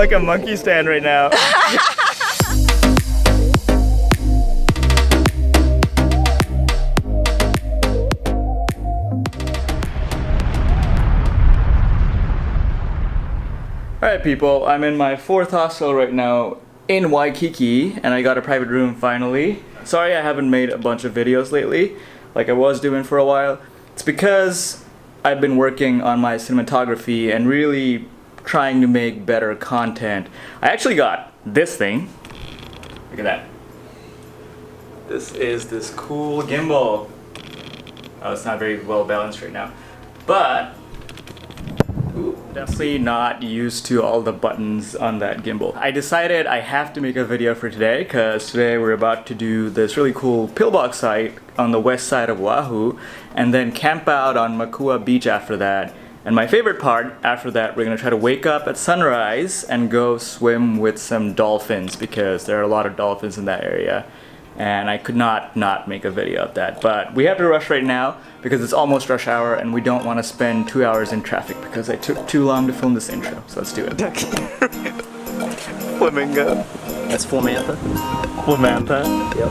like a monkey stand right now. Alright people, I'm in my 4th hostel right now in Waikiki and I got a private room finally. Sorry I haven't made a bunch of videos lately like I was doing for a while. It's because I've been working on my cinematography and really trying to make better content. I actually got this thing. Look at that. This is this cool gimbal. Oh, it's not very well balanced right now. But definitely not used to all the buttons on that gimbal. I decided I have to make a video for today because today we're about to do this really cool pillbox hike on the west side of Oahu and then camp out on Makua Beach after that. And my favorite part, after that, we're gonna try to wake up at sunrise and go swim with some dolphins because there are a lot of dolphins in that area. And I could not make a video of that. But we have to rush right now because it's almost rush hour and we don't want to spend 2 hours in traffic because I took too long to film this intro. So let's do it. Flamingo. That's Flamantha. Flamantha? Yep.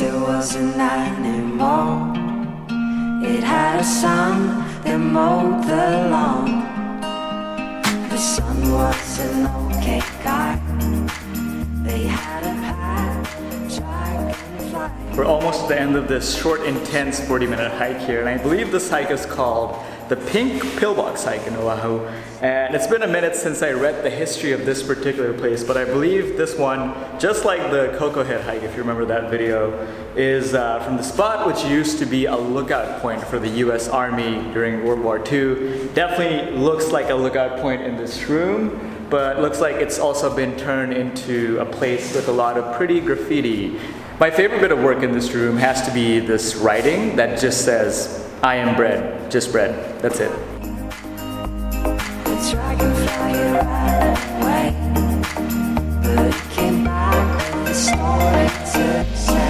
There was an animal. It had a son that mowed the lawn. The son was an okay guy. They had a pet dragonfly. We're almost at the end of this short, intense 40-minute hike here, and I believe this hike is called the Pink Pillbox Hike in Oahu. And it's been a minute since I read the history of this particular place, but I believe this one, just like the Coco Head hike, if you remember that video, is from the spot which used to be a lookout point for the US Army during World War II. Definitely looks like a lookout point in this room, but looks like it's also been turned into a place with a lot of pretty graffiti. My favorite bit of work in this room has to be this writing that just says, "I am bread, just bread." That's it. The dragonfly ran away, but it came back with a story to say.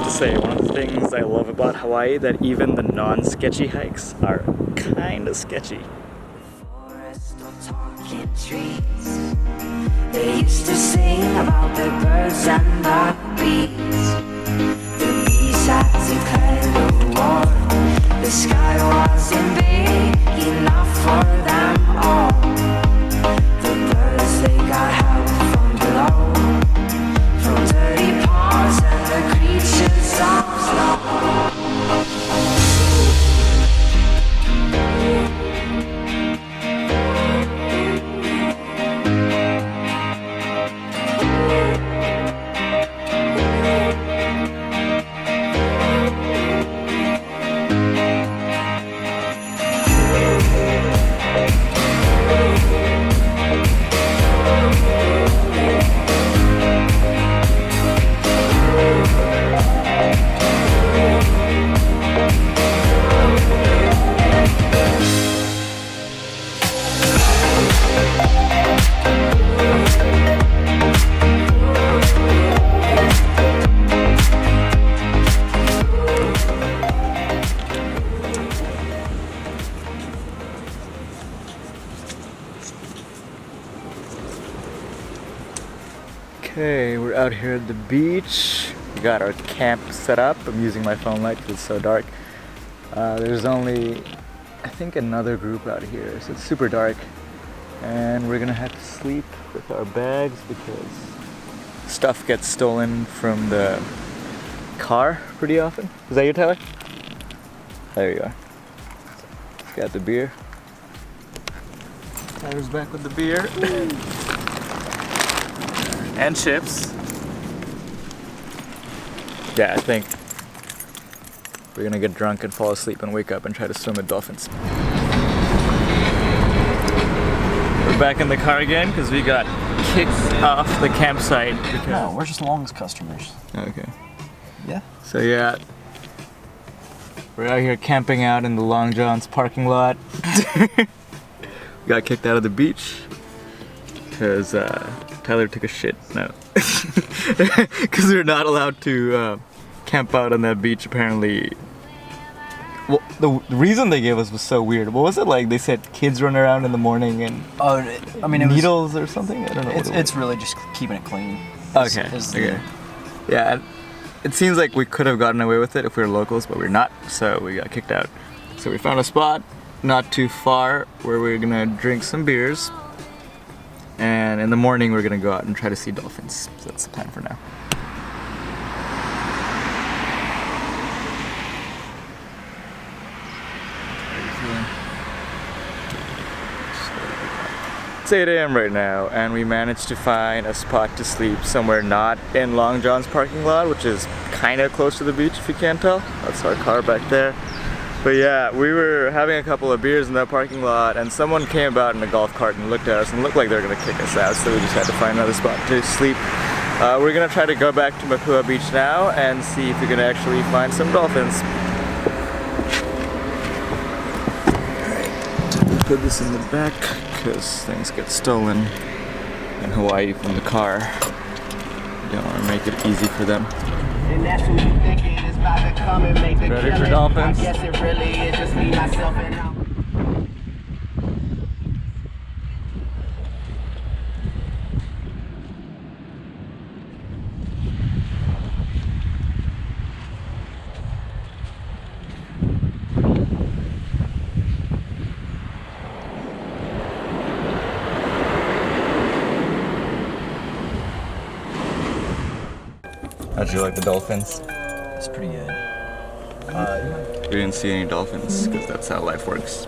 Say, one of the things I love about Hawaii that even the non-sketchy hikes are kind of sketchy. Forest or talking trees. They used to sing about the birds and the bees. The bees had declared the war. The sky wasn't big enough for them all. The birds, they got help from below, from dirty ponds and the creatures on snow. out here at the beach. We got our camp set up. I'm using my phone light because it's so dark. There's only, I think, another group out here, so it's super dark. And we're gonna have to sleep with our bags because stuff gets stolen from the car pretty often. Is that you, Tyler? There you are. Got the beer. Tyler's back with the beer. And chips. Yeah, I think we're gonna get drunk and fall asleep and wake up and try to swim with dolphins. We're back in the car again because we got kicked off the campsite because... No, we're just Long's customers. Okay. Yeah. So yeah, we're out here camping out in the Long John's parking lot. We got kicked out of the beach because Tyler took a shit. No. Because we're not allowed to camp out on that beach apparently. Well, the reason they gave us was so weird. What was it like? They said kids run around in the morning and I mean, it needles or something? I don't know. It's really just keeping it clean. Okay. Yeah, it seems like we could have gotten away with it if we were locals, but we're not, so we got kicked out. So we found a spot not too far where we're gonna drink some beers, and in the morning we're gonna go out and try to see dolphins. So that's the plan for now. It's 8 a.m. right now, and we managed to find a spot to sleep somewhere not in Long John's parking lot, which is kind of close to the beach if you can't tell. That's our car back there. But yeah, we were having a couple of beers in that parking lot, and someone came about in a golf cart and looked at us and looked like they were gonna kick us out, so we just had to find another spot to sleep. We're gonna try to go back to Makua Beach now and see if we can actually find some dolphins. Alright, put this in the back because things get stolen in Hawaii from the car. Don't want to make it easy for them. And that's who you thinking is about to come and make the Ready for killing. dolphins? I guess it really is just me, myself, and I. How'd you like the dolphins? It's pretty good. We didn't see any dolphins because that's how life works.